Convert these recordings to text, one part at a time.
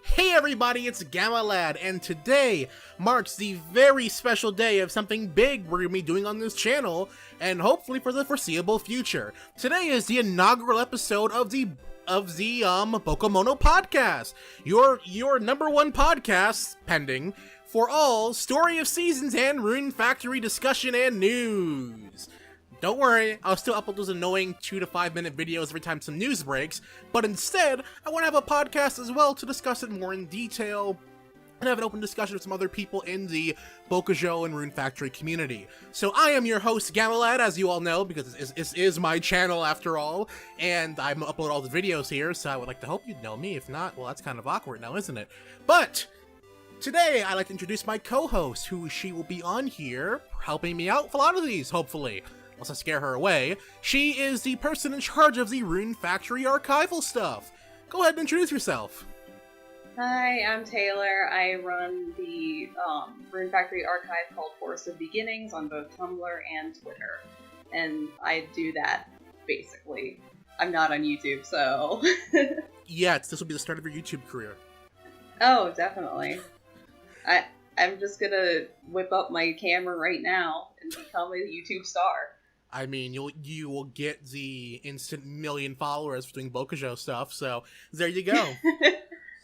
Hey everybody, it's Gamma Lad, and today marks the very special day of something big we're going to be doing on this channel, and hopefully for the foreseeable future. Today is the inaugural episode of the BokuMonoCast, your number one podcast, pending, for all Story of Seasons and Rune Factory discussion and news. Don't worry, I'll still upload those annoying 2 to 5 minute videos every time some news breaks, but instead, I want to have a podcast as well to discuss it more in detail, and have an open discussion with some other people in the Bokujo and Rune Factory community. So I am your host, Gamalad, as you all know, because this is my channel after all, and I upload all the videos here, so I would like to hope you'd know me. If not, well, that's kind of awkward now, isn't it? But today, I'd like to introduce my co-host, she will be on here, helping me out with a lot of these, hopefully. Unless I scare her away. She is the person in charge of the Rune Factory archival stuff. Go ahead and introduce yourself. Hi, I'm Taylor. I run the Rune Factory archive called Forest of Beginnings on both Tumblr and Twitter. And I do that, basically. I'm not on YouTube, so... Yes, this will be the start of your YouTube career. Oh, definitely. I'm just gonna whip up my camera right now and become a YouTube star. I mean, you will get the instant million followers for doing Bokujo stuff, so there you go.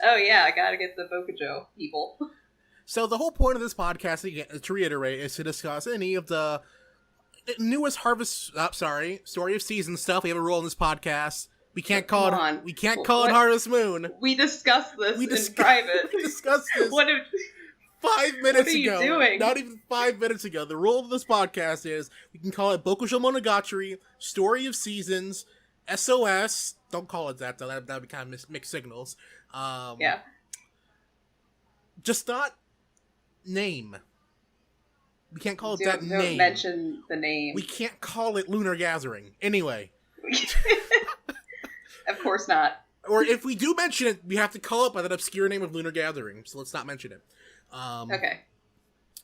Oh yeah, I gotta get the Bokujo people. So the whole point of this podcast, again, to reiterate, is to discuss any of the newest Story of Seasons stuff. We have a rule in this podcast. We can't call it Harvest Moon. We discussed this in private. We discussed this. 5 minutes ago. What are you doing? Not even 5 minutes ago. The rule of this podcast is we can call it Bokujo Monogatari, Story of Seasons, SOS. Don't call it that, though. That would be kind of mixed signals. Yeah. Just not name. We can't call it that name. Don't mention the name. We can't call it Lunar Gathering. Anyway. Of course not. Or if we do mention it, we have to call it by that obscure name of Lunar Gathering. So let's not mention it. Okay.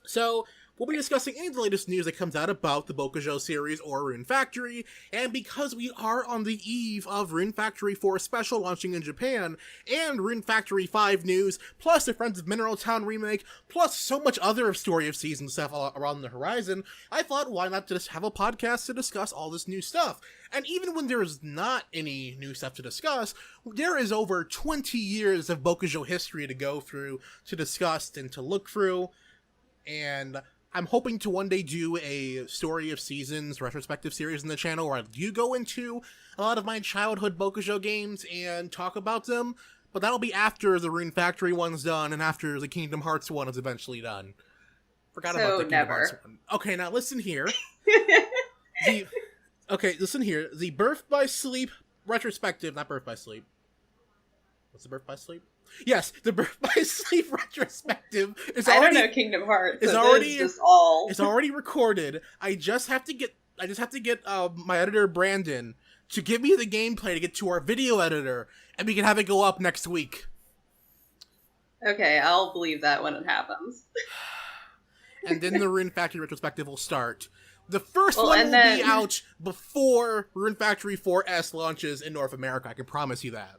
So, we'll be discussing any of the latest news that comes out about the Bokujo series or Rune Factory, and because we are on the eve of Rune Factory 4 Special launching in Japan, and Rune Factory 5 news, plus the Friends of Mineral Town remake, plus so much other Story of Season stuff around the horizon, I thought, why not just have a podcast to discuss all this new stuff? And even when there is not any new stuff to discuss, there is over 20 years of Bokujo history to go through, to discuss, and to look through, and I'm hoping to one day do a Story of Seasons retrospective series in the channel where I do go into a lot of my childhood Bokujo games and talk about them, but that'll be after the Rune Factory one's done and after the Kingdom Hearts one is eventually done. Forgot about the Kingdom Hearts one. Okay, now listen here. Listen here. The Birth by Sleep retrospective, not Birth by Sleep. What's the Birth by Sleep? Yes, the Birth by Sleep retrospective is already... I don't know Kingdom Hearts. It's already recorded. I just have to get my editor Brandon to give me the gameplay to get to our video editor, and we can have it go up next week. Okay, I'll believe that when it happens. And then the Rune Factory retrospective will start. The first one will be out before Rune Factory 4S launches in North America. I can promise you that.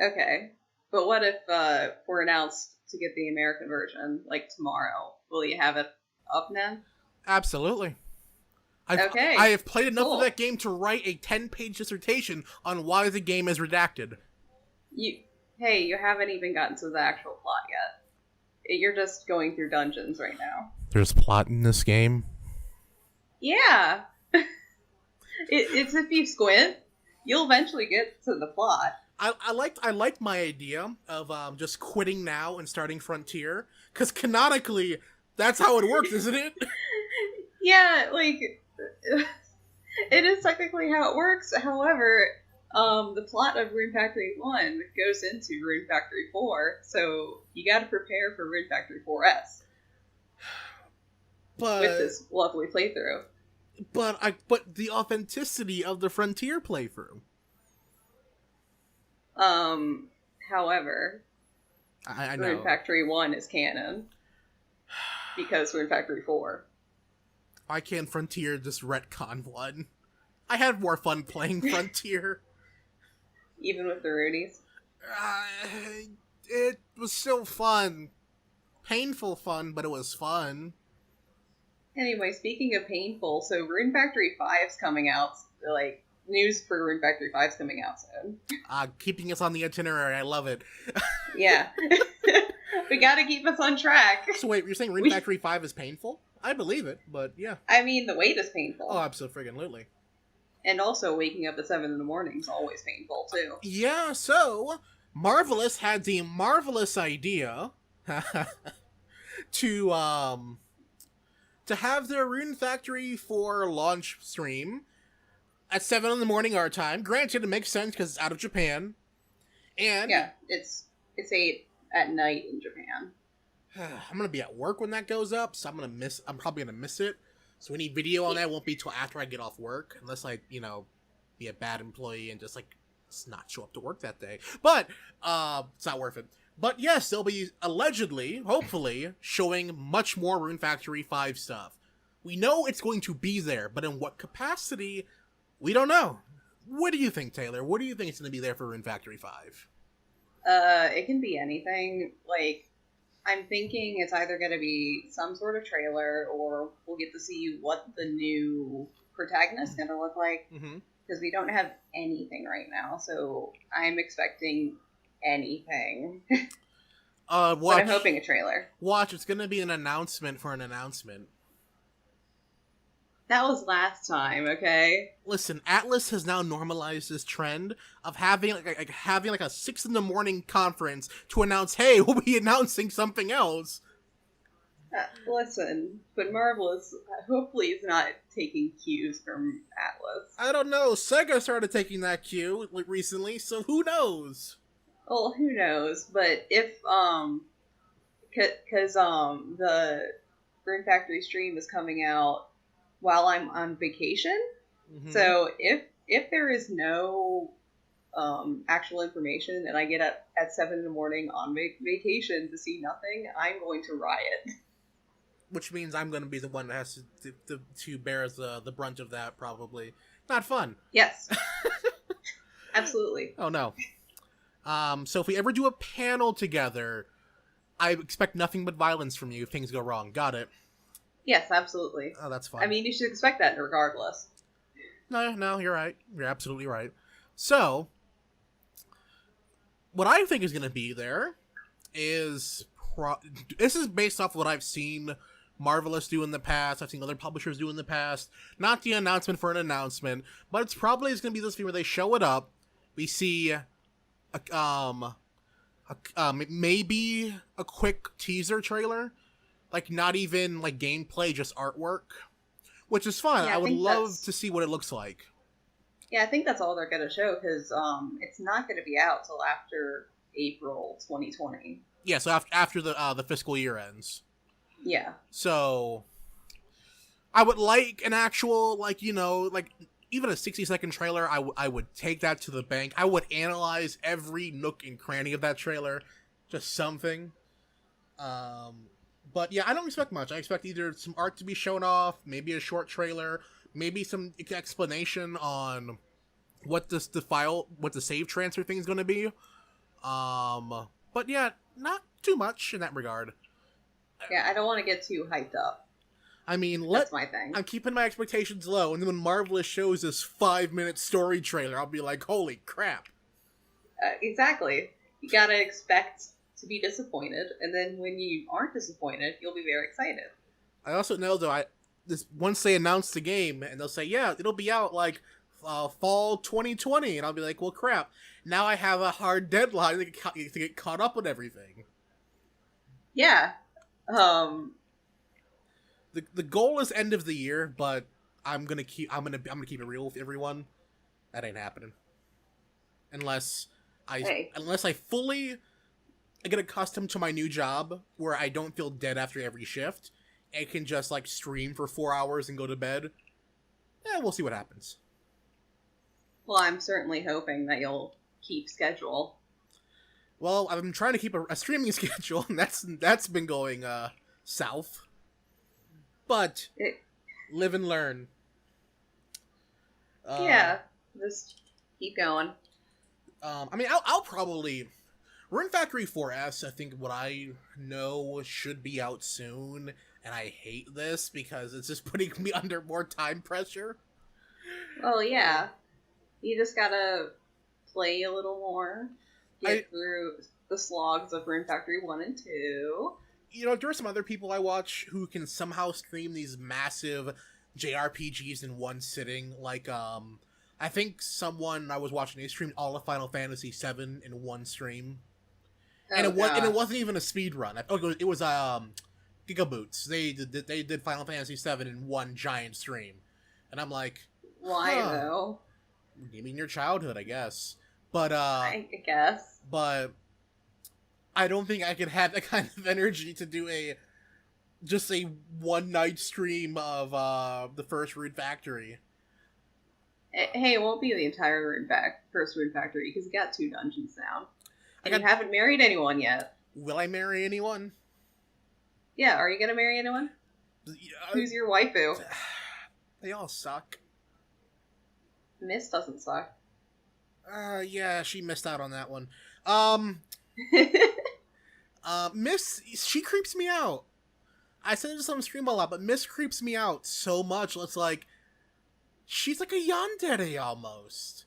Okay. But what if we're announced to get the American version, like, tomorrow? Will you have it up then? Absolutely. Okay. I have played enough of that game to write a 10-page dissertation on why the game is redacted. You haven't even gotten to the actual plot yet. You're just going through dungeons right now. There's plot in this game? Yeah. It's if you squint, you'll eventually get to the plot. I liked my idea of just quitting now and starting Frontier, because canonically, that's how it works, isn't it? Yeah, like, it is technically how it works. However, the plot of Rune Factory 1 goes into Rune Factory 4, so you gotta prepare for Rune Factory 4S. With this lovely playthrough. But the authenticity of the Frontier playthrough. However, I know. Rune Factory 1 is canon. Because Rune Factory 4. Why can't Frontier just retcon one? I had more fun playing Frontier. Even with the Rudies? It was still fun. Painful fun, but it was fun. Anyway, speaking of painful, so Rune Factory 5's coming out, like, news for Rune Factory 5's coming out soon. Keeping us on the itinerary, I love it. Yeah. We gotta keep us on track. So wait, you're saying Rune Factory 5 is painful? I believe it, but yeah. I mean, the wait is painful. Oh, absolutely. And also, waking up at 7 in the morning is always painful, too. Yeah, so, Marvelous had the marvelous idea to have their Rune Factory 4 launch stream at 7 in the morning our time. Granted, it makes sense because it's out of Japan. And yeah, it's 8 at night in Japan. I'm gonna be at work when that goes up, so I'm probably gonna miss it. So any video on that won't be till after I get off work, unless I, be a bad employee and just not show up to work that day. But it's not worth it. But yes, they'll be allegedly, hopefully, showing much more Rune Factory 5 stuff. We know it's going to be there, but in what capacity, we don't know. What do you think, Taylor? What do you think is going to be there for Rune Factory 5? It can be anything. Like, I'm thinking it's either going to be some sort of trailer, or we'll get to see what the new protagonist is going to look like. Because we don't have anything right now, so I'm expecting anything. But I'm hoping a trailer. Watch, it's going to be an announcement for an announcement. That was last time, okay? Listen, Atlas has now normalized this trend of having having a 6 in the morning conference to announce, hey, we'll be announcing something else. Listen, but Marvelous hopefully is not taking cues from Atlas. I don't know. Sega started taking that cue recently, so who knows? Well, who knows? But if because the Rune Factory stream is coming out while I'm on vacation, so if there is no actual information and I get up at 7 in the morning on vacation to see nothing, I'm going to riot. Which means I'm going to be the one that has to bear the brunt of that, probably. Not fun. Yes. Absolutely. Oh, no. So if we ever do a panel together, I expect nothing but violence from you if things go wrong. Got it. Yes, absolutely. Oh, that's fine. I mean, you should expect that regardless. No, you're right. You're absolutely right. So, what I think is going to be there is... this is based off what I've seen Marvelous do in the past. I've seen other publishers do in the past. Not the announcement for an announcement, but it's probably going to be this thing where they show it up. We see maybe a quick teaser trailer, not even gameplay, just artwork, which is fun. Yeah, I would love to see what it looks like. Yeah, I think that's all they're going to show because it's not going to be out till after April 2020. Yeah, so after the fiscal year ends. Yeah. So I would like an actual even a 60-second trailer. I would take that to the bank. I would analyze every nook and cranny of that trailer. Just something. But yeah, I don't expect much. I expect either some art to be shown off, maybe a short trailer, maybe some explanation on what the save transfer thing is going to be. But yeah, not too much in that regard. Yeah, I don't want to get too hyped up. I mean, that's my thing. I'm keeping my expectations low, and then when Marvelous shows this 5-minute story trailer, I'll be like, holy crap. Exactly. You gotta expect to be disappointed, and then when you aren't disappointed, you'll be very excited. I also know, though, once they announce the game, and they'll say, yeah, it'll be out, fall 2020, and I'll be like, well, crap. Now I have a hard deadline to get caught up on everything. Yeah. The goal is end of the year, but I'm gonna keep it real with everyone. That ain't happening. Unless I fully get accustomed to my new job where I don't feel dead after every shift and can just stream for 4 hours and go to bed. Yeah, we'll see what happens. Well, I'm certainly hoping that you'll keep schedule. Well, I've been trying to keep a streaming schedule, and that's been going south. But Live and learn. Yeah, just keep going. I mean, I'll probably... Rune Factory 4S, I think what I know should be out soon, and I hate this because it's just putting me under more time pressure. Well, yeah. You just gotta play a little more, get through the slogs of Rune Factory 1 and 2. You know, there are some other people I watch who can somehow stream these massive JRPGs in one sitting. Like, I think someone I was watching, they streamed all of Final Fantasy VII in one stream. And it wasn't even a speed run. It was Gigaboots. They did Final Fantasy VII in one giant stream, and I'm like, why though? You mean your childhood, I guess. But I guess. But I don't think I could have that kind of energy to do just a one night stream of the first Rune Factory. Hey, it won't be the entire first Rune Factory because you got 2 dungeons now. And you haven't married anyone yet. Will I marry anyone? Yeah, are you gonna marry anyone? Who's your waifu? They all suck. Miss doesn't suck. Yeah, she missed out on that one. Miss, she creeps me out. I said this on the stream a lot, but Miss creeps me out so much. It's like, she's like a yandere almost.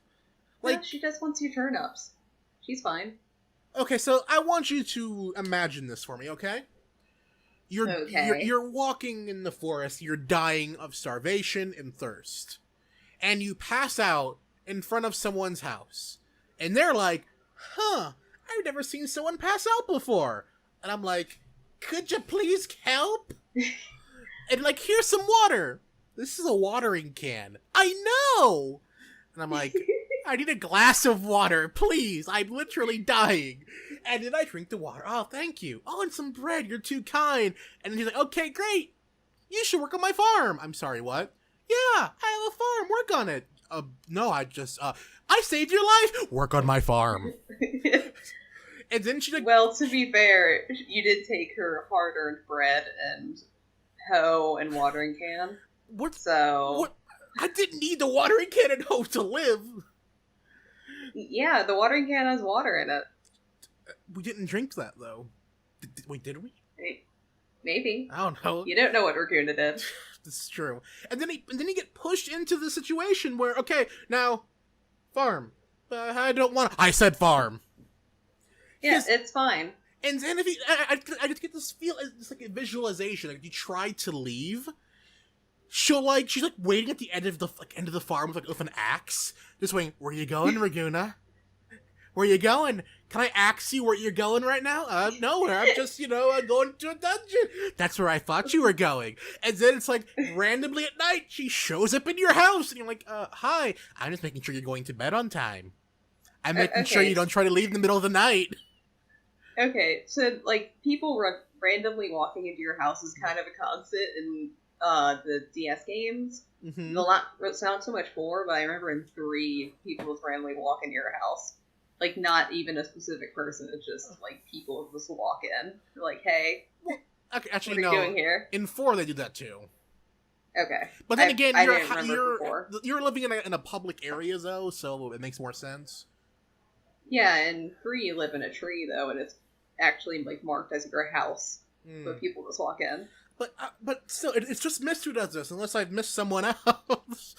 Like, yeah, she just wants your turn-ups. She's fine. Okay, so I want you to imagine this for me, okay? You're walking in the forest, you're dying of starvation and thirst. And you pass out in front of someone's house. And they're like, I've never seen someone pass out before. And I'm like, could you please help? And like, here's some water. This is a watering can. I know! And I'm like, I need a glass of water, please. I'm literally dying. And then I drink the water. Oh, thank you. Oh, and some bread. You're too kind. And then he's like, okay, great. You should work on my farm. I'm sorry, what? Yeah, I have a farm. Work on it. No, I saved your life. Work on my farm. And then she's like... Well, to be fair, you did take her hard-earned bread and hoe and watering can. What? So... What? I didn't need the watering can and hoe to live. Yeah, the watering can has water in it. We didn't drink that, though. Wait, did we? Maybe. I don't know. You don't know what Raccoon did. This is true. And then you get pushed into the situation where, okay, now, farm. I don't want to... I said farm. Yeah, it's fine. And then if you... I just get this feel... It's like a visualization. Like, if you try to leave... She's like waiting at the end of the farm with an axe. Just waiting, where you going, Raguna? Where you going? Can I axe you where you're going right now? Nowhere. I'm just, going to a dungeon. That's where I thought you were going. And then it's like, randomly at night, she shows up in your house. And you're like, hi. I'm just making sure you're going to bed on time. I'm making sure you don't try to leave in the middle of the night. Okay, so, people randomly walking into your house is kind of a constant in the DS games. Mm-hmm. Not so much 4, but I remember in 3, people just randomly walk into your house. Not even a specific person, it's just, people just walk in. They're like, hey, well, okay, actually, what are you doing here? In 4, they do that too. Okay. But then again, you're living in a public area, though, so it makes more sense. Yeah, in 3, you live in a tree, though, and it's actually, marked as your house. But people just walk in. But still, it's just Miss who does this, unless I've missed someone else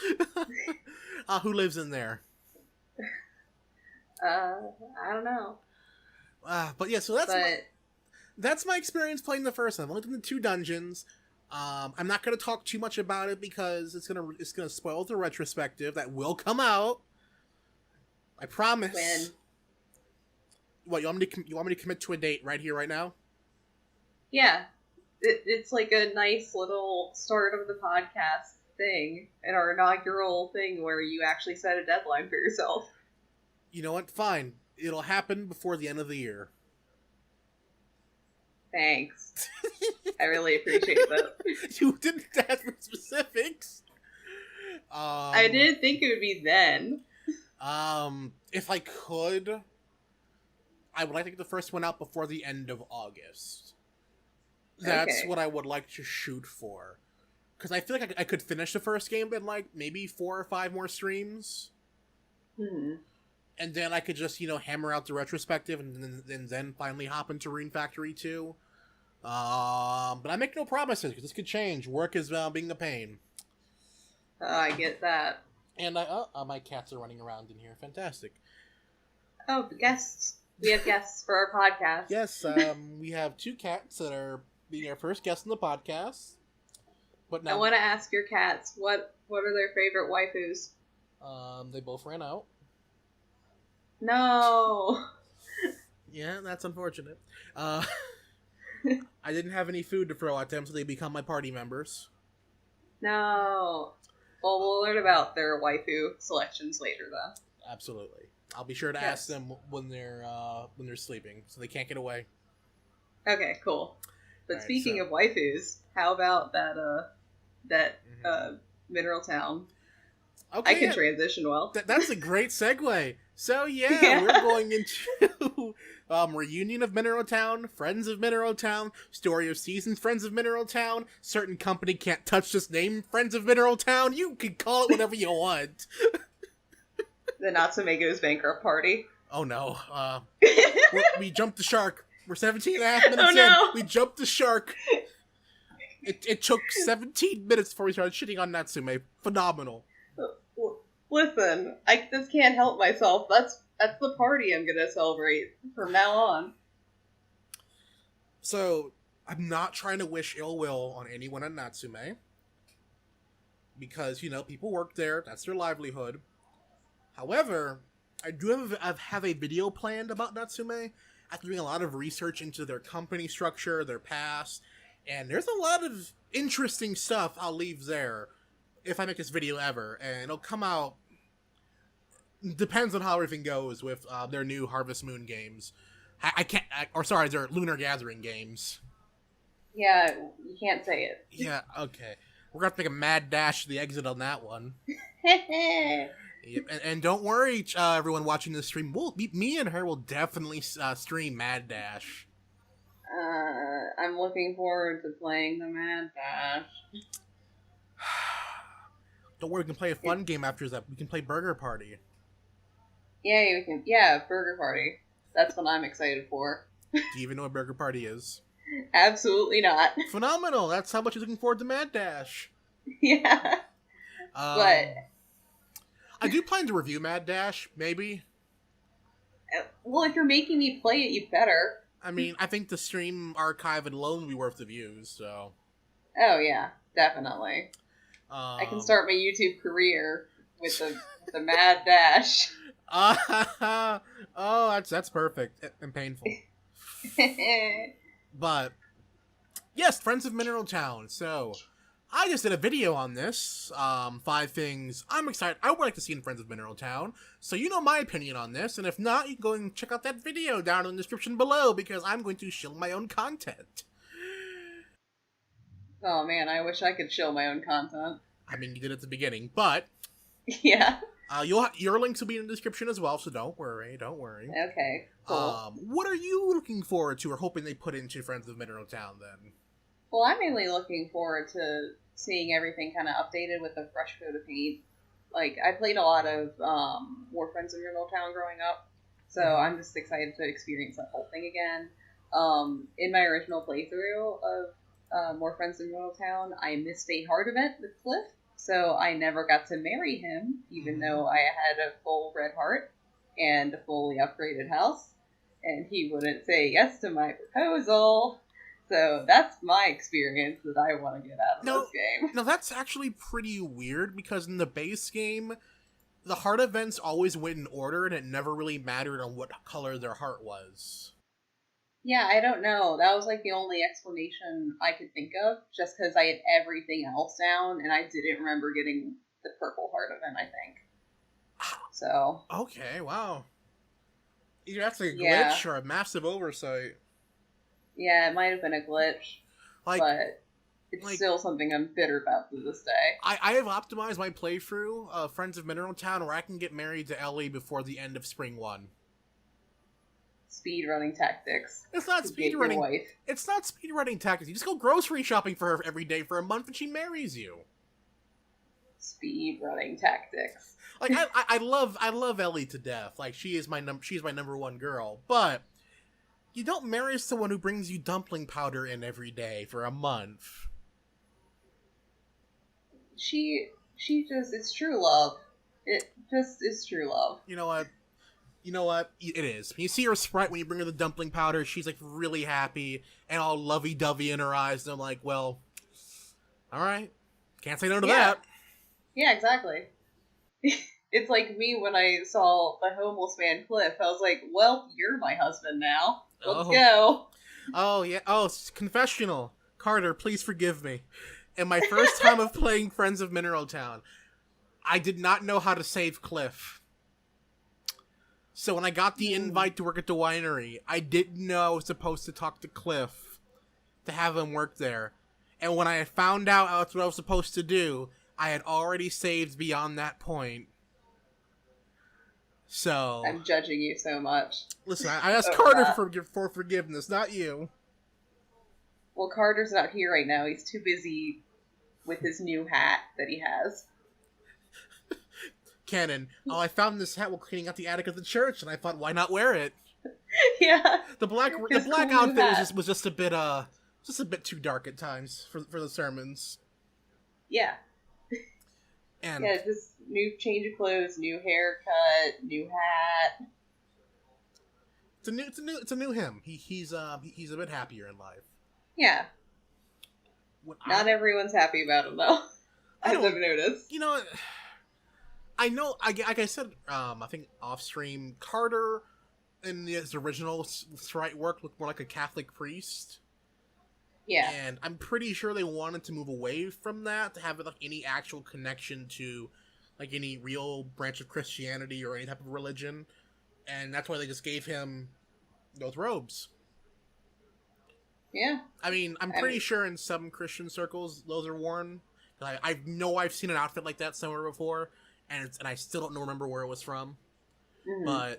who lives in there. I don't know. But yeah, so that's my experience playing the first one. I've only done the 2 dungeons. I'm not going to talk too much about it because it's gonna spoil the retrospective that will come out. I promise. When? What, you want me to commit to a date right here, right now? Yeah. It's like a nice little start of the podcast thing, and our inaugural thing where you actually set a deadline for yourself. You know what? Fine. It'll happen before the end of the year. Thanks. I really appreciate that. You didn't ask for specifics. I didn't think it would be then. If I could, I would like to get the first one out before the end of August. That's what I would like to shoot for. Because I feel like I could finish the first game in, like, maybe 4 or 5 more streams. Hmm. And then I could just, hammer out the retrospective and then finally hop into Rune Factory 2. But I make no promises, because this could change. Work is being a pain. I get that. And my cats are running around in here. Fantastic. Oh, guests. We have guests for our podcast. Yes, we have 2 cats that are being our first guests on the podcast. But now, I want to ask your cats, what are their favorite waifus? They both ran out. No. Yeah, that's unfortunate. I didn't have any food to throw at them, so they become my party members. No. Well, we'll learn about their waifu selections later, though. Absolutely. I'll be sure to ask them when they're sleeping, so they can't get away. Okay, cool. But All speaking right, of waifus, how about that Mineral Town? Okay, I can transition well. That's a great segue. So Yeah. we're going into reunion of Mineral Town, Friends of Mineral Town, Story of Seasons, Friends of Mineral Town. Certain company can't touch this name, Friends of Mineral Town. You can call it whatever you want. The Natsumego's bankrupt party. Oh no, we jumped the shark. We're 17 and a half minutes Oh, no. in. We jumped the shark. It took 17 minutes before we started shitting on Natsume. Phenomenal. Listen, I just can't help myself. That's the party I'm gonna celebrate from now on. So, I'm not trying to wish ill will on anyone at Natsume. Because, people work there. That's their livelihood. However, I do have a video planned about Natsume. After doing a lot of research into their company structure, their past, and there's a lot of interesting stuff I'll leave there if I make this video ever, and it'll come out, depends on how everything goes with their new Harvest Moon games. Their Lunar Gathering games. Yeah, you can't say it. Yeah, okay. We're gonna have to make a mad dash to the exit on that one. Yep. And don't worry, everyone watching this stream. Me and her will definitely stream Mad Dash. I'm looking forward to playing the Mad Dash. Don't worry, we can play a fun game after that. We can play Burger Party. Yeah, you can. Yeah, Burger Party. That's what I'm excited for. Do you even know what Burger Party is? Absolutely not. Phenomenal! That's how much you're looking forward to Mad Dash. Yeah. But I do plan to review Mad Dash, maybe. well, if you're making me play it, you better. I mean, I think the stream archive alone will be worth the views, so. Oh yeah, definitely. I can start my YouTube career with the Mad Dash. Oh, that's perfect and painful. But yes, Friends of Mineral Town. So I just did a video on this. 5 things I'm excited. I would like to see in Friends of Mineral Town. So you know my opinion on this, and if not, you can go and check out that video down in the description below because I'm going to shill my own content. Oh man, I wish I could shill my own content. I mean, you did at the beginning, but Yeah. Your links will be in the description as well, so don't worry. Okay. Cool. What are you looking forward to or hoping they put into Friends of Mineral Town then? Well, I'm mainly looking forward to seeing everything kind of updated with a fresh coat of paint. Like, I played a lot of More Friends of Mineral Town growing up, so I'm just excited to experience that whole thing again. In my original playthrough of More Friends of Mineral Town, I missed a hard event with Cliff, so I never got to marry him, even though I had a full red heart and a fully upgraded house, and he wouldn't say yes to my proposal. So that's my experience that I want to get out of this game. No, that's actually pretty weird, because in the base game, the heart events always went in order, and it never really mattered on what color their heart was. Yeah, I don't know. That was like the only explanation I could think of, just because I had everything else down, and I didn't remember getting the purple heart event, I think. So. Okay, wow. Either that's a glitch or a massive oversight. Yeah, it might have been a glitch, but it's still something I'm bitter about to this day. I have optimized my playthrough of Friends of Mineral Town where I can get married to Ellie before the end of Spring 1. speedrunning tactics. It's not to get your speedrunning. wife. It's not speedrunning tactics. You just go grocery shopping for her every day for a month, and she marries you. Speedrunning tactics. Like I love Ellie to death. Like she's my number one girl. But you don't marry someone who brings you dumpling powder in every day for a month. She just, it's true love. It just is true love. You know what? It is. When you see her sprite when you bring her the dumpling powder, she's like really happy and all lovey-dovey in her eyes. And I'm like, well, all right. Can't say no to that. Yeah, exactly. It's like me when I saw the homeless man Cliff. I was like, well, you're my husband now. Let's go. Oh, yeah. Oh, confessional. Carter, please forgive me. In my first time of playing Friends of Mineral Town, I did not know how to save Cliff. So when I got the invite to work at the winery, I didn't know I was supposed to talk to Cliff to have him work there. And when I found out that's what I was supposed to do, I had already saved beyond that point. So I'm judging you so much. Listen, I asked Carter for forgiveness, not you. Well, Carter's not here right now. He's too busy with his new hat that he has. Cannon. Oh, I found this hat while cleaning out the attic of the church, and I thought, why not wear it? Yeah. The black outfit was just a bit too dark at times for the sermons. Yeah. And yeah, just new change of clothes, new haircut, new hat. It's a new him. He's a bit happier in life. Yeah. Not everyone's happy about him though. As I've noticed. You know, I know. Like I said, I think off stream, Carter in his original sprite work looked more like a Catholic priest. Yeah. And I'm pretty sure they wanted to move away from that to have like any actual connection to like any real branch of Christianity or any type of religion. And that's why they just gave him those robes. Yeah. I mean, I'm pretty sure in some Christian circles those are worn. I know I've seen an outfit like that somewhere before, and I still don't remember where it was from. Mm-hmm.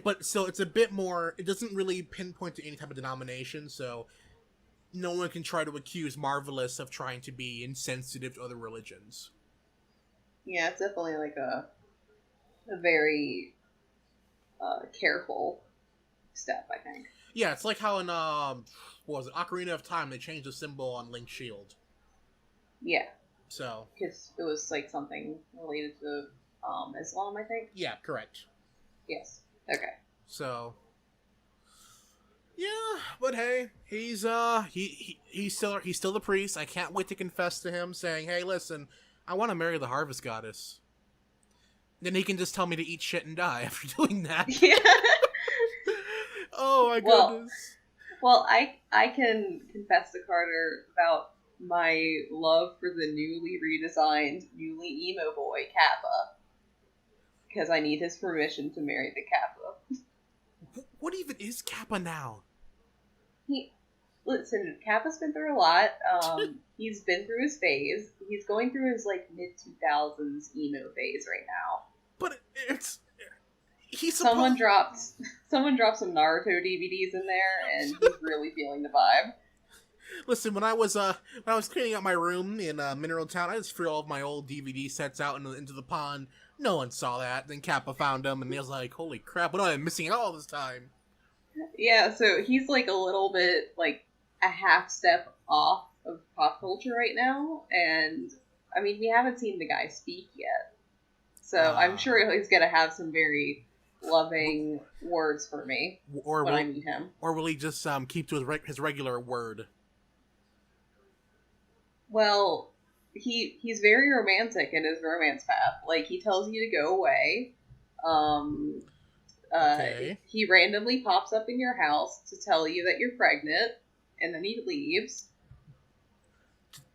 But so it's a bit more. It doesn't really pinpoint to any type of denomination, so no one can try to accuse Marvelous of trying to be insensitive to other religions. Yeah, it's definitely like a very careful step, I think. Yeah, it's like how in what was it, Ocarina of Time, they changed the symbol on Link's shield. Yeah. So because it was like something related to Islam, I think. Yeah, correct. Yes. Okay. So yeah, but hey, he's still the priest. I can't wait to confess to him, saying, "Hey, listen, I want to marry the harvest goddess." Then he can just tell me to eat shit and die after doing that. Yeah. Oh my goodness. Well, I can confess to Carter about my love for the newly redesigned, newly emo boy Kappa, because I need his permission to marry the Kappa. What even is Kappa now? Listen, Kappa's been through a lot. He's been through his phase. He's going through his like mid-2000s emo phase right now. But someone dropped some Naruto DVDs in there, and he's really feeling the vibe. Listen, when I was cleaning out my room in Mineral Town, I just threw all of my old DVD sets out into the pond. No one saw that. Then Kappa found them, and he was like, "Holy crap! What am I missing out all this time?" Yeah, so he's like a little bit like a half step off of pop culture right now, and I mean we haven't seen the guy speak yet, so I'm sure he's gonna have some very loving words for me when I meet him. Or will he just keep to his regular word? Well, he's very romantic in his romance path. Like he tells you to go away. Okay. He randomly pops up in your house to tell you that you're pregnant, and then he leaves.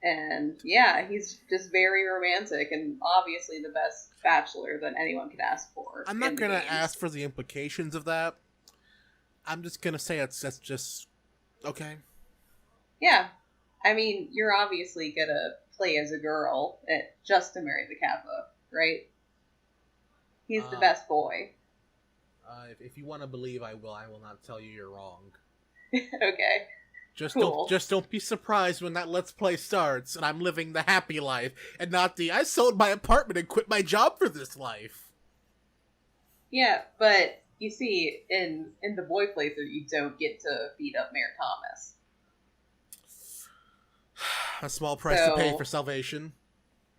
And yeah, he's just very romantic and obviously the best bachelor that anyone could ask for. I'm not going to ask for the implications of that. I'm just going to say that's just okay. Yeah. I mean, you're obviously going to play as a girl just to marry the Kappa, right? He's the best boy. If you want to believe, I will. I will not tell you you're wrong. Okay. Just Cool. don't be surprised when that Let's Play starts and I'm living the happy life and not the I sold my apartment and quit my job for this life. Yeah, but you see, in the boy playthrough, you don't get to beat up Mayor Thomas. A small price to pay for salvation.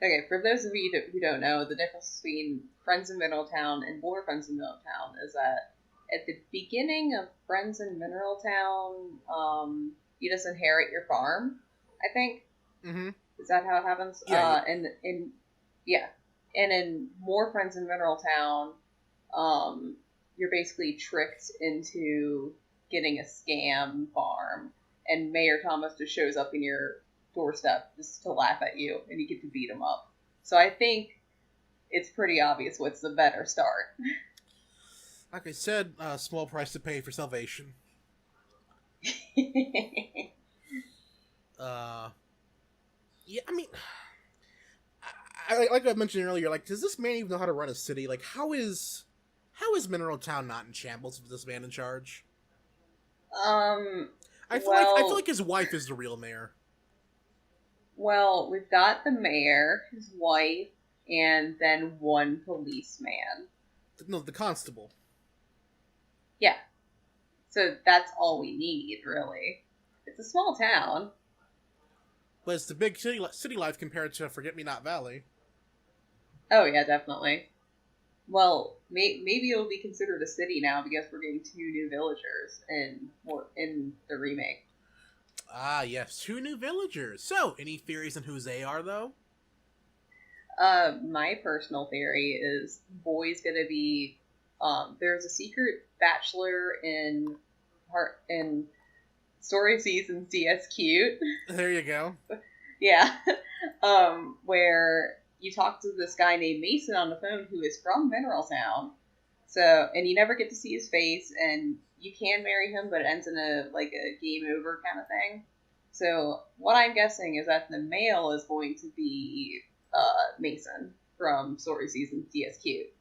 Okay, for those of you who don't know, the difference between Friends in Mineral-Town and More Friends in Mineral-Town is that at the beginning of Friends in Mineral-Town, you just inherit your farm, I think. Mm-hmm. Is that how it happens? Yeah. And in More Friends in Mineral-Town, you're basically tricked into getting a scam farm, and Mayor Thomas just shows up in your doorstep just to laugh at you, and you get to beat him up. So I think it's pretty obvious what's the better start. Like I said, small price to pay for salvation. Yeah, I mean, like I mentioned earlier, like, does this man even know how to run a city? Like, how is Mineral Town not in shambles with this man in charge? I feel like his wife is the real mayor. Well, we've got the mayor, his wife, and then one policeman. No, the constable. Yeah. So that's all we need, really. It's a small town. But it's the big city life compared to Forget-Me-Not Valley. Oh, yeah, definitely. Well, maybe it'll be considered a city now because we're getting 2 new villagers in the remake. Ah, yes, 2 new villagers. So, any theories on who they are, though? My personal theory is Boy's gonna be, there's a secret bachelor in Story Seasons DS Cute. There you go. Yeah. Where you talk to this guy named Mason on the phone who is from Mineral Town. So, and you never get to see his face, and you can marry him, but it ends in a game over kind of thing. So, what I'm guessing is that the male is going to be Mason from Story Seasons DS Cute.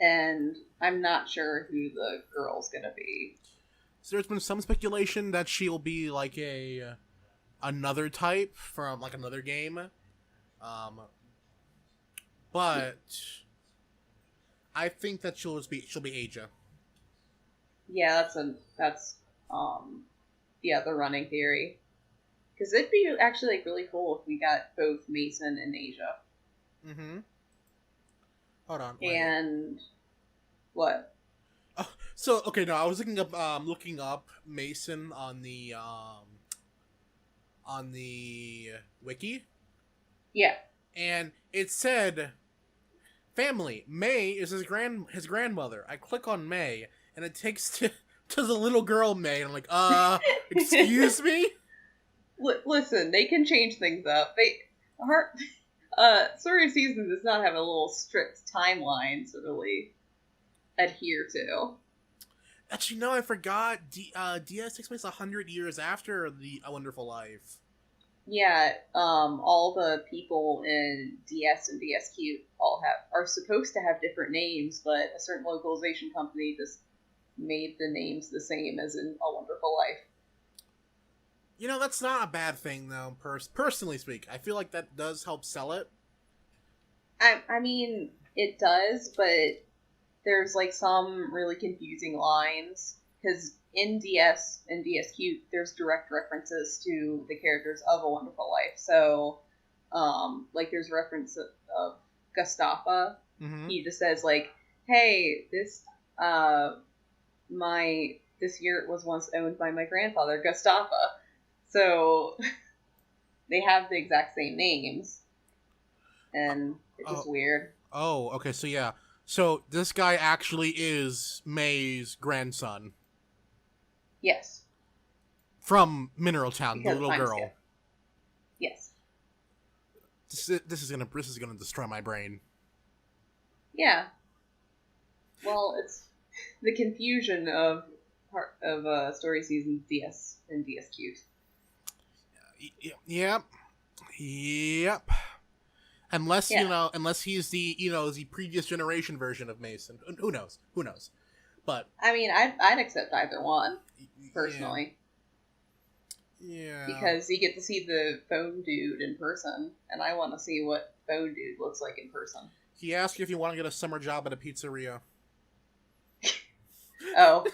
And I'm not sure who the girl's gonna be. So there's been some speculation that she'll be like another type from like another game. But I think that she'll be Asia. Yeah, that's the running theory. Because it'd be actually really cool if we got both Mason and Asia. Mm-hmm. Hold on. Wait. And what? Oh, so okay, no, I was looking up Mason on the wiki. Yeah. And it said family. May is his grandmother. I click on May and it takes to the little girl May, and I'm like, excuse me? Listen, they can change things up. Story of Seasons does not have a little strict timeline to really adhere to. Actually, no, I forgot. DS takes place 100 years after A Wonderful Life. Yeah, all the people in DS and DSQ are supposed to have different names, but a certain localization company just made the names the same as in A Wonderful Life. You know, that's not a bad thing, though, personally speaking. I feel like that does help sell it. I mean, it does, but there's some really confusing lines, because in DS and DSQ, there's direct references to the characters of A Wonderful Life. So, there's reference of Gustafa. Mm-hmm. He just says, hey, this yurt was once owned by my grandfather, Gustafa. So, they have the exact same names. And it's just weird. Oh, okay, so yeah. So, this guy actually is May's grandson. Yes. From Mineral Town, because the little girl. Skip. Yes. This is gonna destroy my brain. Yeah. Well, it's the confusion of Story Season DS and DSQ. Yep. Unless, unless he's the, the previous generation version of Mason. Who knows? Who knows? But I mean, I'd accept either one, personally. Yeah. Because you get to see the phone dude in person, and I want to see what phone dude looks like in person. He asked you if you want to get a summer job at a pizzeria. Oh.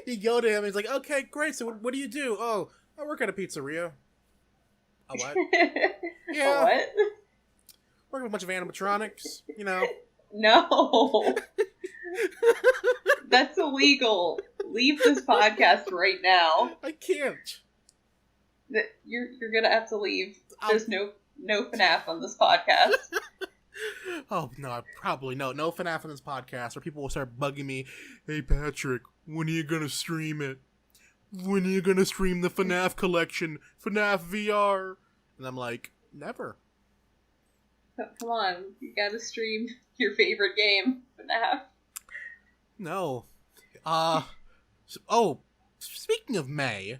you go to him, and he's like, okay, great, so what do you do? Oh, I work at a pizzeria. A what? Yeah. A what? Work with a bunch of animatronics, No. That's illegal. Leave this podcast right now. I can't. You're gonna have to leave. There's no FNAF on this podcast. Oh, no, probably no FNAF on this podcast, or people will start bugging me. Hey, Patrick, when are you gonna stream it? When are you gonna stream the FNAF collection? FNAF VR? And I'm like, never. Come on, you gotta stream your favorite game, FNAF. No. Speaking of May,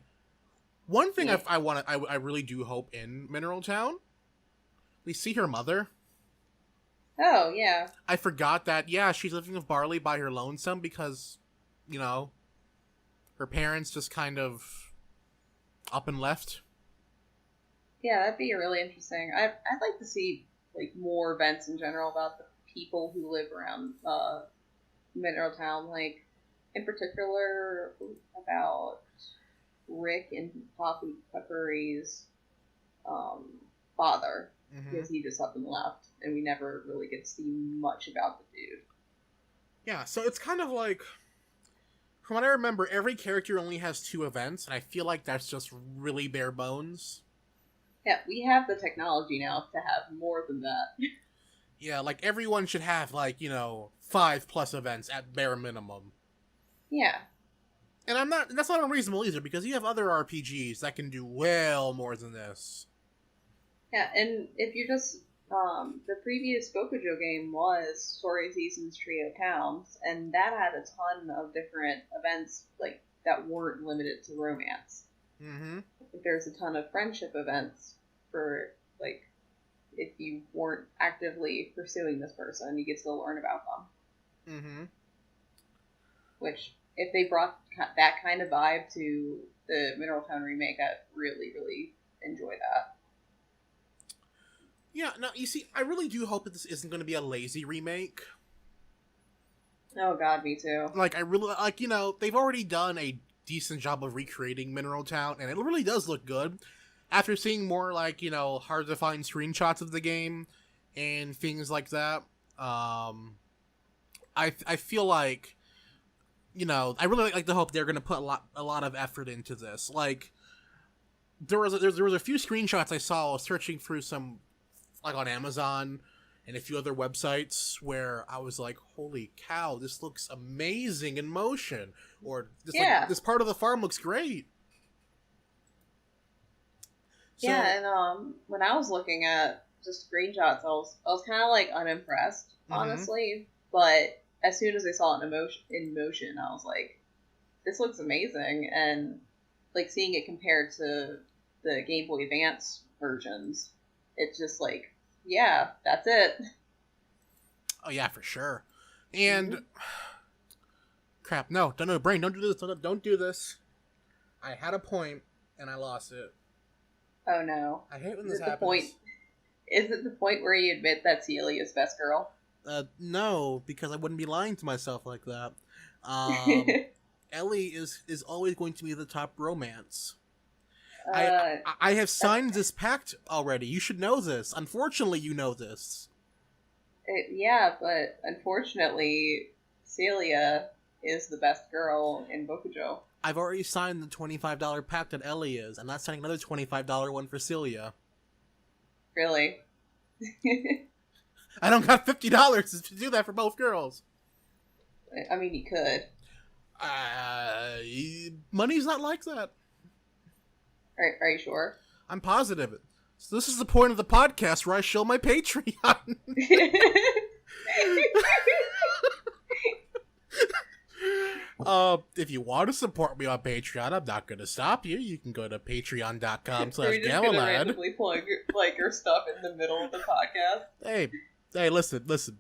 one thing I really do hope in Mineral Town, we see her mother. Oh, yeah. I forgot that, she's living with Barley by her lonesome because, her parents just kind of up and left. Yeah, that'd be really interesting. I'd like to see, more events in general about the people who live around, Mineral Town, in particular about Rick and Poppy Peppery's father, because he just up and left, and we never really get to see much about the dude. Yeah, so it's kind of from what I remember, every character only has 2 events, and I feel like that's just really bare bones. Yeah, we have the technology now to have more than that. Yeah, everyone should have 5+ events at bare minimum. Yeah. And that's not unreasonable either, because you have other RPGs that can do well more than this. Yeah, and if you just, the previous Bokujo game was Story Seasons Trio Towns, and that had a ton of different events, that weren't limited to romance. Mm-hmm. There's a ton of friendship events for, if you weren't actively pursuing this person, you could still learn about them. Mm-hmm. Which, if they brought that kind of vibe to the Mineral Town remake, I'd really, really enjoy that. Yeah, no, you see, I really do hope that this isn't going to be a lazy remake. Oh god, me too. I really, they've already done a decent job of recreating Mineral Town, and it really does look good. After seeing more, hard-to-find screenshots of the game, and things like that, I feel like, I really like to hope they're going to put a lot of effort into this. There was a few screenshots I saw while I was searching through some, on Amazon and a few other websites, where I was like, holy cow, this looks amazing in motion. Or this part of the farm looks great. So, yeah, and when I was looking at just screenshots, I was kind of unimpressed, honestly. But as soon as I saw it in motion, I was like, this looks amazing. And seeing it compared to the Game Boy Advance versions, it's just yeah, that's it. Oh yeah, for sure. And crap, no, brain, don't do this. Don't do this. I had a point and I lost it. Oh no! I hate when this happens. Is it the point where you admit that Celia's best girl? No, because I wouldn't be lying to myself like that. Ellie is always going to be the top romance. I have signed this pact already. You should know this. Unfortunately, you know this. Yeah, but unfortunately, Celia is the best girl in Bokujo. I've already signed the $25 pact that Ellie is. I'm not signing another $25 one for Celia. Really? I don't got $50 to do that for both girls. I mean, you could. Money's not like that. Are you sure? I'm positive. So this is the point of the podcast where I show my Patreon. If you want to support me on Patreon, I'm not going to stop you. You can go to Are we patreon.com/gamalad. just gonna randomly plug like your stuff in the middle of the podcast? Hey, listen. If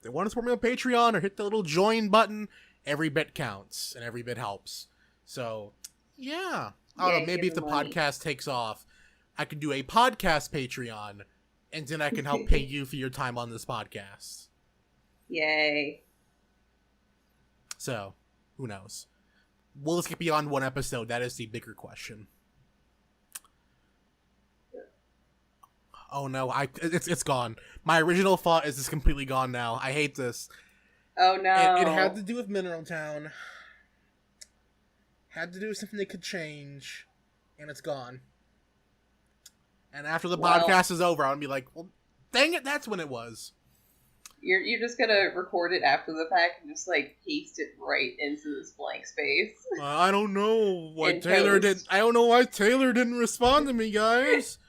they want to support me on Patreon or hit the little join button, every bit counts and every bit helps. So, yeah. I don't know, maybe if the podcast takes off, I can do a podcast Patreon, and then I can help pay you for your time on this podcast. Yay. So, who knows? Will this get beyond one episode? That is the bigger question. Oh no, it's gone. My original thought is completely gone now. I hate this. Oh no. It had to do with Mineral Town. Had to do with something they could change, and it's gone. And after the podcast is over, I'll be like, well, dang it, that's when it was. You're just gonna record it after the fact and just like paste it right into this blank space. I don't know why Taylor didn't. I don't know why Taylor didn't respond to me, guys.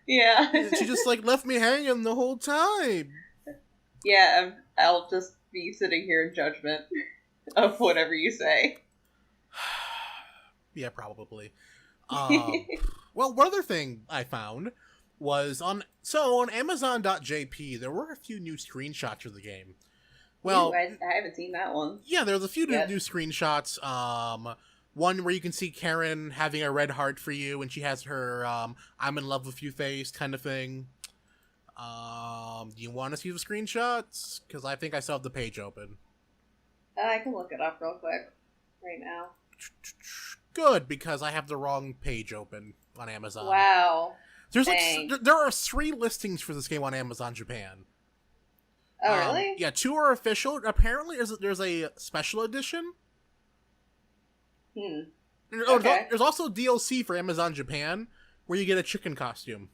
Yeah. She just like left me hanging the whole time. Yeah, I'll just be sitting here in judgment of whatever you say. Yeah, probably. Well, one other thing I found was on Amazon.jp, there were a few new screenshots of the game. Well, Ooh, I haven't seen that one. Yeah, there's a few new screenshots. One where you can see Karen having a red heart for you, and she has her "I'm in love with you" face kind of thing. Do you want to see the screenshots? Because I think I still have the page open. I can look it up real quick right now. Good, because I have the wrong page open on Amazon. Wow. There's there are 3 listings for this game on Amazon Japan. Oh, really? Yeah, 2 are official. Apparently, there's a special edition. Okay. There's also DLC for Amazon Japan, where you get a chicken costume.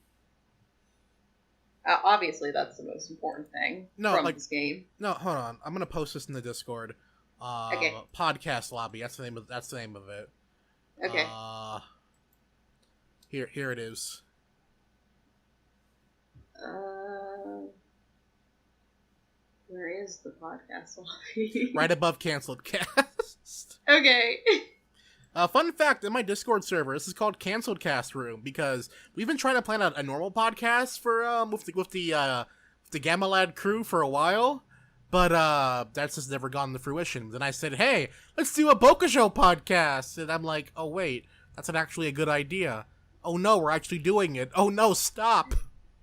Obviously, that's the most important thing from this game. No, hold on. I'm gonna post this in the Discord. Okay. Podcast lobby. That's the name of it. Okay. Here it is. Where is the podcast lobby? Right above Canceled Cast. Okay. Fun fact, in my Discord server, this is called Canceled Cast Room, because we've been trying to plan out a normal podcast for with the Gamalad crew for a while, but that's just never gone to fruition. Then I said, hey, let's do a Bokujo podcast, and I'm like, oh wait, that's not actually a good idea. Oh no, we're actually doing it. Oh no, stop.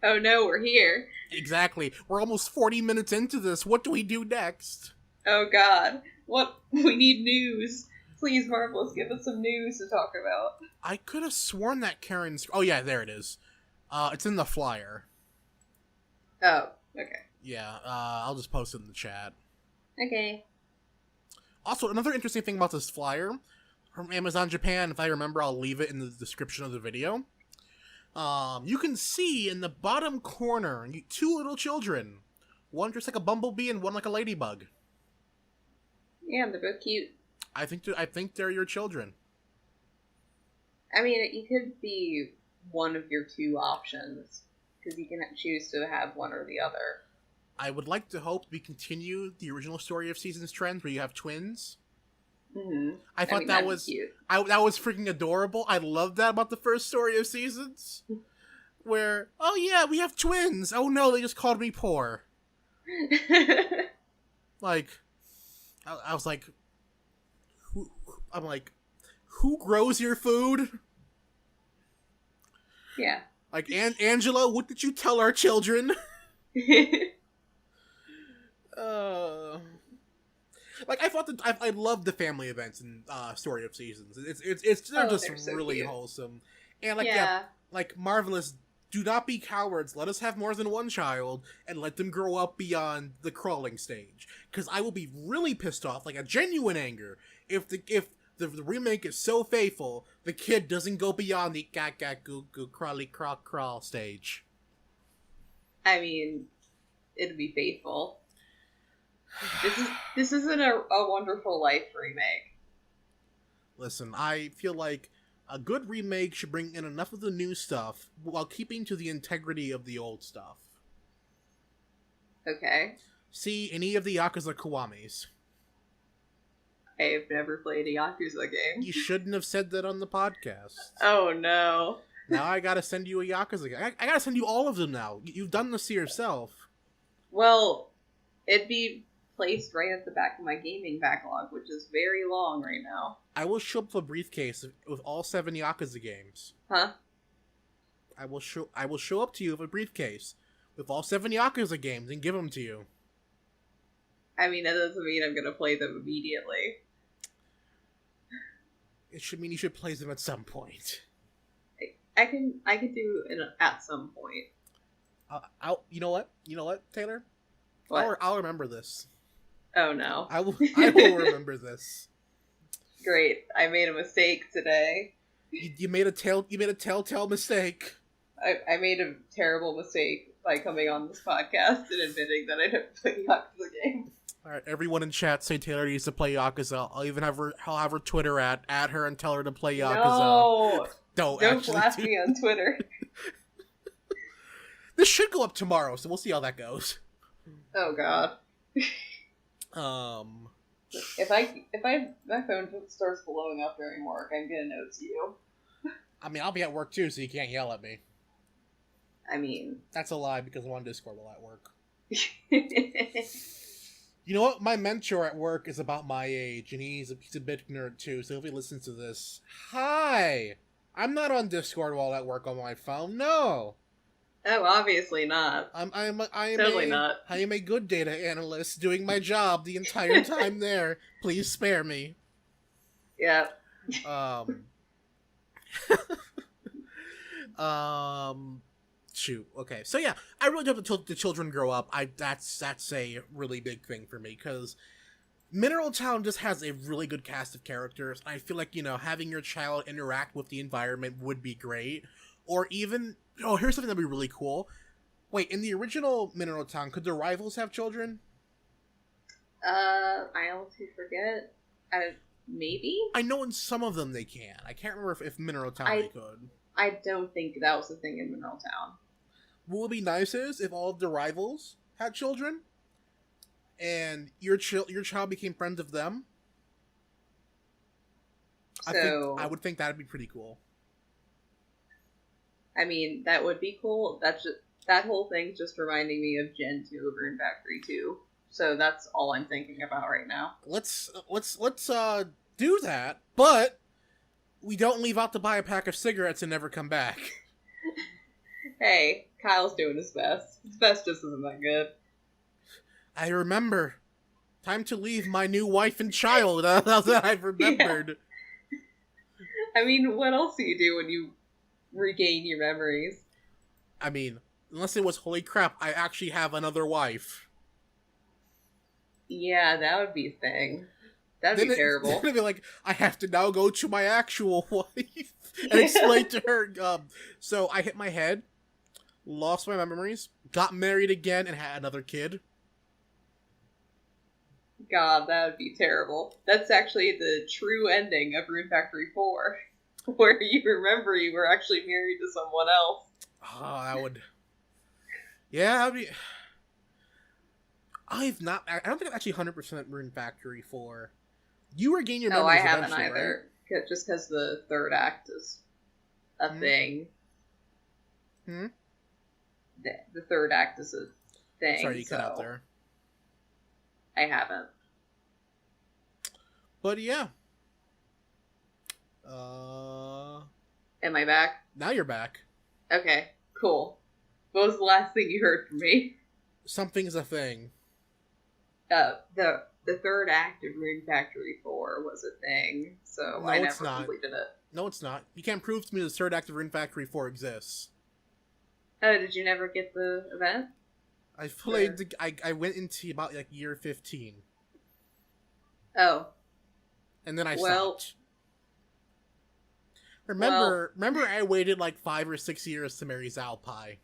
Oh no, we're here. Exactly. We're almost 40 minutes into this. What do we do next? Oh god. What? We need news. Please, Marvelous, give us some news to talk about. I could have sworn that Karen's... Oh yeah, there it is. It's in the flyer. Oh, okay. Yeah, I'll just post it in the chat. Okay. Also, another interesting thing about this flyer from Amazon Japan, if I remember, I'll leave it in the description of the video. You can see in the bottom corner 2 little children. One just like a bumblebee and one like a ladybug. Yeah, they're both cute. I think they're your children. I mean, it could be one of your 2 options, because you can choose to have one or the other. I would like to hope we continue the original Story of Seasons trend where you have twins. Mm-hmm. I thought that was cute. That was freaking adorable. I loved that about the first Story of Seasons, where oh yeah, we have twins. Oh no, they just called me poor. Like, I was like, who grows your food? Yeah. Like, Angela, what did you tell our children? Like, I thought I loved the family events in Story of Seasons. They're just so really cute. Wholesome, and like Marvelous. Do not be cowards. Let us have more than one child, and let them grow up beyond the crawling stage. Because I will be really pissed off, like a genuine anger, if the remake is so faithful, the kid doesn't go beyond the goo crawly crawl stage. I mean, it'd be faithful. This isn't a Wonderful Life remake. Listen, I feel like a good remake should bring in enough of the new stuff while keeping to the integrity of the old stuff. Okay. See any of the Yakuza Kiwamis. I've never played a Yakuza game. You shouldn't have said that on the podcast. Oh no. Now I gotta send you a Yakuza game. I gotta send you all of them now. You've done this to yourself. Well, it'd be placed right at the back of my gaming backlog, which is very long right now. I will show up with a briefcase with all 7 Yakuza games. Huh? I will show up to you with a briefcase with all 7 Yakuza games and give them to you. I mean, that doesn't mean I'm gonna play them immediately. It should mean you should play them at some point. I could do it at some point. You know what, Taylor? What? I'll remember this. Oh no. I will remember this. Great. I made a mistake today. You made a telltale mistake. I made a terrible mistake by coming on this podcast and admitting that I don't play Yakuza games. Alright, everyone in chat say Taylor needs to play Yakuza. I'll have her Twitter at her and tell her to play Yakuza. No! Don't blast me on Twitter. This should go up tomorrow, so we'll see how that goes. Oh god. If my phone starts blowing up during work, I'm gonna note to you. I mean, I'll be at work too, so you can't yell at me. I mean... That's a lie, because I'm on Discord while at work. You know what? My mentor at work is about my age, and he's a bit nerd too, so if he listens to this... Hi! I'm not on Discord while at work on my phone, no! Oh, obviously not. Totally not. I am a good data analyst doing my job the entire time there. Please spare me. Yeah. Shoot. Okay. So yeah, I really hope the children grow up. That's a really big thing for me, because Mineral Town just has a really good cast of characters. I feel like, having your child interact with the environment would be great. Or even, here's something that'd be really cool. Wait, in the original Mineral Town, could the rivals have children? I honestly forget. Maybe? I know in some of them they can. I can't remember if Mineral Town they could. I don't think that was the thing in Mineral Town. What would be nice is if all of the rivals had children, and your child became friends of them. I would think that'd be pretty cool. I mean, that would be cool. That whole thing's just reminding me of Gen 2 of Rune Factory 2. So that's all I'm thinking about right now. Let's do that, but we don't leave out to buy a pack of cigarettes and never come back. Hey, Kyle's doing his best. His best just isn't that good. I remember. Time to leave my new wife and child. That I've remembered. Yeah. I mean, what else do you do when you regain your memories? I mean, unless it was, holy crap, I actually have another wife. Yeah, that would be a thing. That'd be terrible. Then it'd be like, I have to now go to my actual wife and explain to her, so I hit my head, lost my memories, got married again, and had another kid. God, that would be terrible. That's actually the true ending of Rune Factory 4, where you remember you were actually married to someone else. Oh, that would... Yeah, that'd be... I don't think I've actually 100% Rune Factory 4. You regain your memories I haven't eventually, either. right? Just because the third act is a thing. The third act is a thing. Sorry, you cut out there. I haven't. But yeah. Am I back? Now you're back. Okay, cool. What was the last thing you heard from me? Something's a thing. The third act of Rune Factory 4 was a thing, so I never completed it. No, it's not. You can't prove to me the third act of Rune Factory 4 exists. Oh, did you never get the event? I played. I went into about year 15. Oh. And then I stopped. Remember I waited 5 or 6 years to marry Zalpai.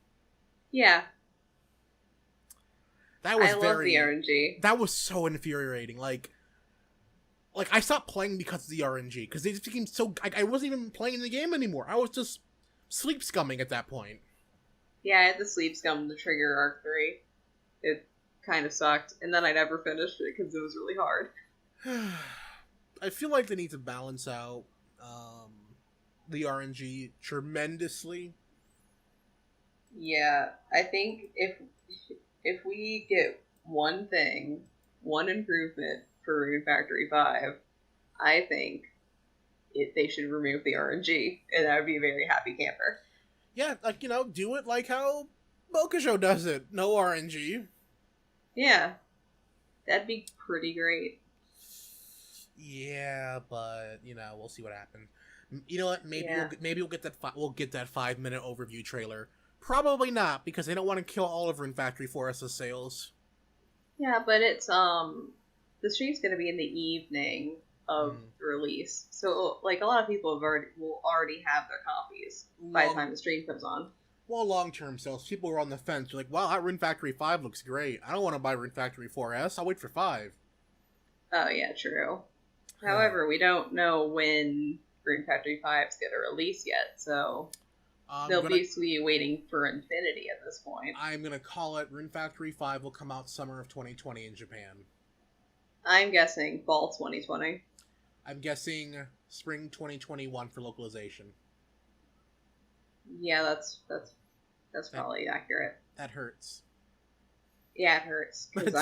Yeah. That was I love the RNG. That was so infuriating. Like I stopped playing because of the RNG, because they just became so... I wasn't even playing the game anymore. I was just sleep scumming at that point. Yeah, I had to sleep scum the Trigger Arc 3. It kind of sucked, and then I never finished it because it was really hard. I feel like they need to balance out the RNG tremendously. Yeah, I think if we get one thing, one improvement for Rune Factory 5, I think they should remove the RNG, and I would be a very happy camper. Yeah, like, do it like how Bokujo does it. No RNG. Yeah, that'd be pretty great. Yeah, but we'll see what happens. You know what? Yeah. Maybe we'll get that 5-minute overview trailer. Probably not, because they don't want to kill all of Rune Factory for us as sales. Yeah, but it's the stream's gonna be in the evening of the release, so like a lot of people will already have their copies by the time the stream comes on. Well, long-term sales, people who are on the fence are like, wow, that Rune Factory 5 looks great. I don't want to buy Rune Factory 4S. I'll wait for 5. Oh yeah, true. However, we don't know when Rune Factory 5 is gonna release yet, so they'll basically be waiting for infinity at this point. I'm gonna call it Rune Factory 5 will come out summer of 2020 in Japan. I'm guessing fall 2020. I'm guessing spring 2021 for localization. Yeah, that's probably accurate. That hurts. Yeah, it hurts because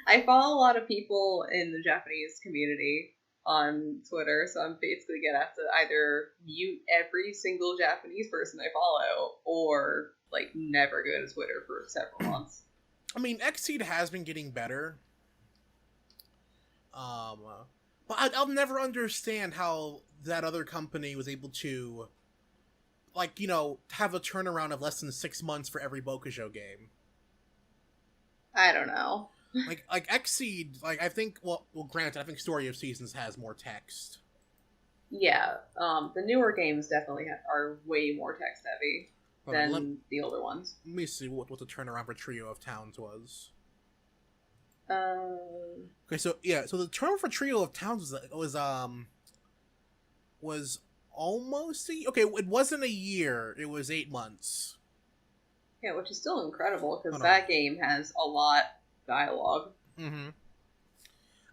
I follow a lot of people in the Japanese community on Twitter, so I'm basically gonna have to either mute every single Japanese person I follow or like never go to Twitter for several months. I mean, Xseed has been getting better. But I'll never understand how that other company was able to, like, have a turnaround of less than 6 months for every Bokujo game. I don't know. like Xseed, like, I think, well, granted, I think Story of Seasons has more text. Yeah, the newer games definitely are way more text heavy than the older ones. Let me see what the turnaround for Trio of Towns was. Okay, so the turnaround for Trio of Towns was almost okay. It wasn't a year; it was 8 months. Yeah, which is still incredible because that game has a lot of dialogue. Mm-hmm.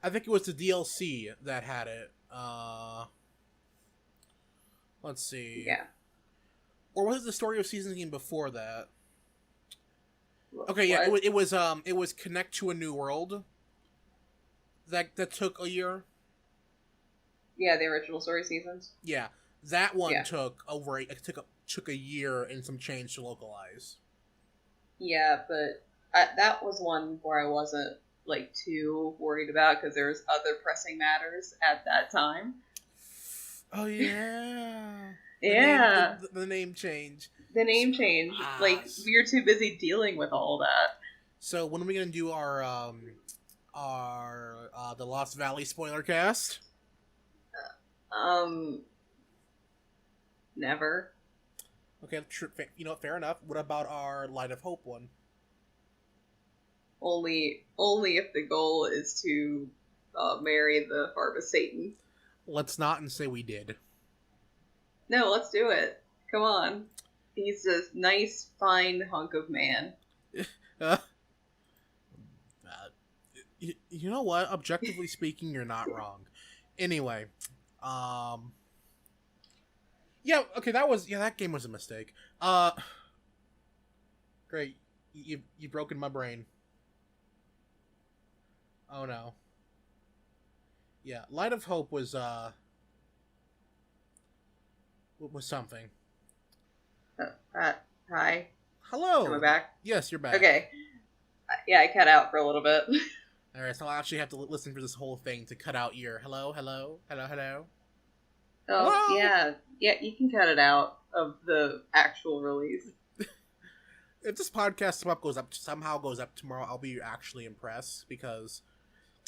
I think it was the DLC that had it. Let's see. Yeah. Or was it the Story of Seasons game before that? Okay, what? yeah, it was Connect to a New World. That took a year. Yeah, the original Story Seasons. Yeah, that one took a year and some change to localize. Yeah, but that was one where I wasn't like too worried about because there was other pressing matters at that time. Oh yeah. Yeah. The name change. The name change. Like, we were too busy dealing with all that. So when are we gonna do our the Lost Valley spoiler cast? Never. Okay, fair enough. What about our Light of Hope one? Only if the goal is to marry the Harvest Satan. Let's not and say we did. No, let's do it. Come on. He's a nice, fine hunk of man. You know what? Objectively speaking, you're not wrong. Anyway, yeah, okay, that game was a mistake. Great, you've broken my brain. Oh no. Yeah, Light of Hope was something. Hi. Hello. Am I back? Yes, you're back. Okay. Yeah, I cut out for a little bit. Alright, so I'll actually have to listen for this whole thing to cut out your hello. Oh, Hello? yeah. Yeah, you can cut it out of the actual release. If this podcast somehow goes up tomorrow, I'll be actually impressed because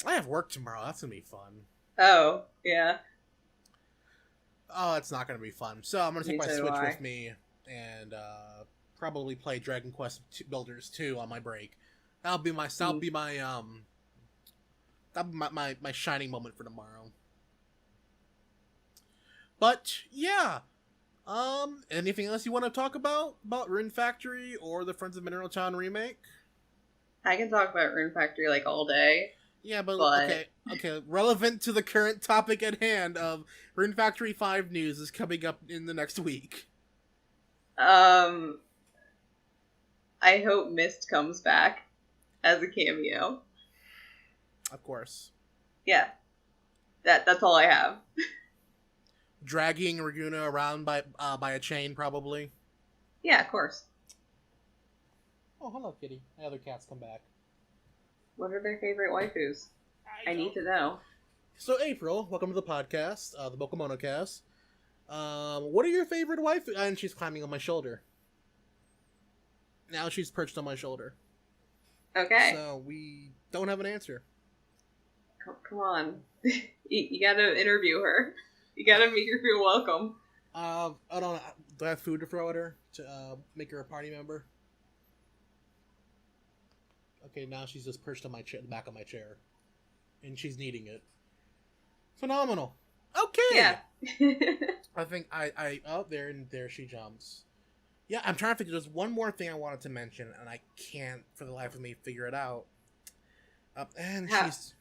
I have work tomorrow. That's gonna be fun. Oh, yeah. Oh, it's not gonna be fun. So I'm gonna take my Switch with me and probably play Dragon Quest Builders 2 on my break. That'll be my shining moment for tomorrow. But yeah, anything else you want to talk about Rune Factory or the Friends of Mineral Town remake? I can talk about Rune Factory like all day. Yeah, but But okay. Relevant to the current topic at hand of Rune Factory 5 news is coming up in the next week. I hope Mist comes back as a cameo. Of course. Yeah, that's all I have. Dragging Rune around by a chain, probably. Yeah, of course. Oh, hello, kitty. My other cats come back. What are their favorite waifus? I need to know. So, April, welcome to the podcast, the BokuMonoCast. What are your favorite waifu? And she's climbing on my shoulder. Now she's perched on my shoulder. Okay. So, we don't have an answer. Come on. You gotta interview her. You gotta make her feel welcome. I don't know. Do I have food to throw at her to make her a party member? Okay, now she's just perched on my the back of my chair. And she's needing it. Phenomenal. Okay! Yeah. I think oh, there she jumps. Yeah, I'm trying to figure, there's one more thing I wanted to mention, and I can't, for the life of me, figure it out. And she's...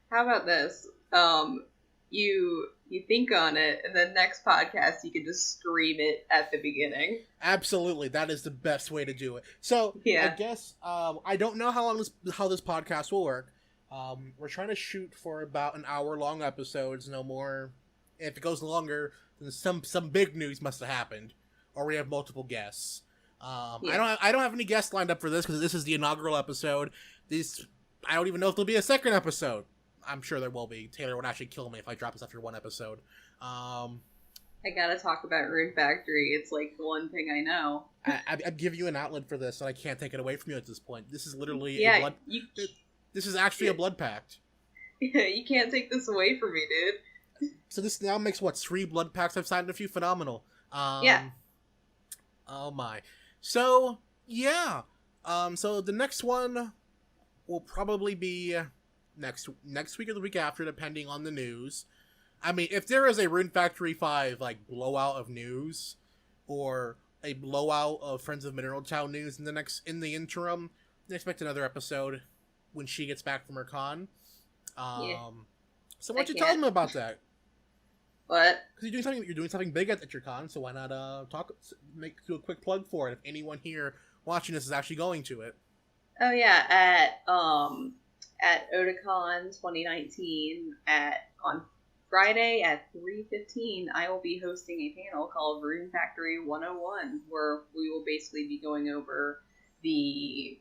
How about this? You think on it, and then next podcast you can just scream it at the beginning. Absolutely, that is the best way to do it. So, yeah. I guess, I don't know how this podcast will work. We're trying to shoot for about an hour-long episodes, no more. If it goes longer, then some big news must have happened, or we have multiple guests. Yeah. I don't have any guests lined up for this because this is the inaugural episode. I don't even know if there'll be a second episode. I'm sure there will be. Taylor would actually kill me if I drop this after one episode. I gotta talk about Rune Factory. It's like the one thing I know. I'd give you an outlet for this, and I can't take it away from you at this point. This is literally this is actually a blood pact. Yeah, you can't take this away from me, dude. So this now makes, 3 blood pacts I've signed a few? Phenomenal. Yeah. Oh my. So, yeah. So the next one will probably be next week or the week after, depending on the news. I mean, if there is a Rune Factory 5, blowout of news, or a blowout of Friends of Mineral Town news in the interim, then expect another episode when she gets back from her con. So why don't you tell them about that? What? Because you're doing something big at your con, so why not do a quick plug for it if anyone here watching this is actually going to it. Oh yeah, at Otakon 2019 on Friday at 3:15, I will be hosting a panel called Rune Factory 101, where we will basically be going over the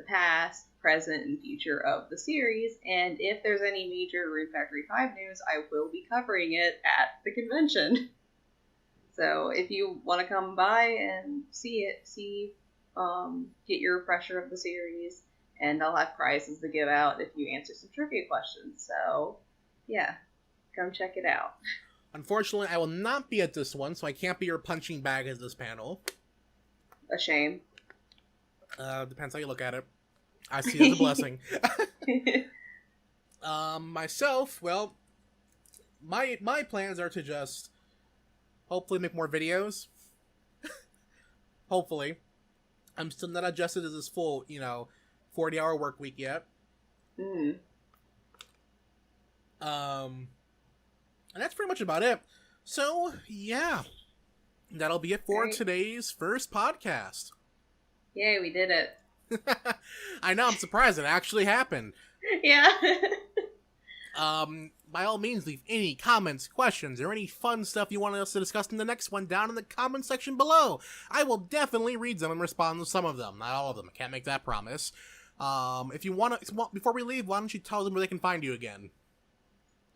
past, present, and future of the series, and if there's any major Rune Factory 5 news, I will be covering it at the convention. So if you want to come by and get your refresher of the series, and I'll have prizes to give out if you answer some trivia questions. So, yeah, come check it out. Unfortunately, I will not be at this one, so I can't be your punching bag at this panel. A shame. Depends how you look at it. I see it as a blessing. Myself, well, my plans are to just hopefully make more videos. Hopefully. I'm still not adjusted to this full, 40-hour work week yet. Mm. And that's pretty much about it. So, yeah. That'll be it for today's first podcast. Yay, we did it. I know, I'm surprised it actually happened. Yeah. By all means, leave any comments, questions, or any fun stuff you want us to discuss in the next one down in the comment section below. I will definitely read them and respond to some of them. Not all of them. I can't make that promise. If you want to, before we leave, why don't you tell them where they can find you again?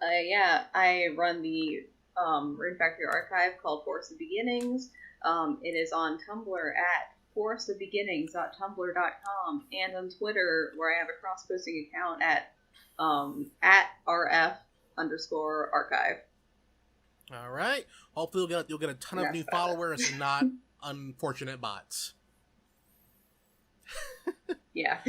Yeah, I run the Rune Factory archive called Force of Beginnings. It is on Tumblr at forceofbeginnings.tumblr.com, and on Twitter, where I have a cross-posting account at rf_archive. All right. Hopefully you'll get a ton of new followers and not unfortunate bots. Yeah.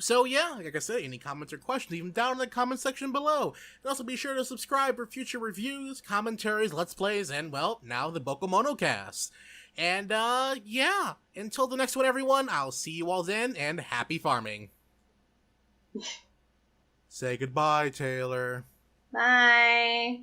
So yeah, like I said, any comments or questions, even down in the comment section below. And also be sure to subscribe for future reviews, commentaries, let's plays, and well, now the BokuMonoCast. And, yeah. Until the next one, everyone, I'll see you all then, and happy farming. Say goodbye, Taylor. Bye.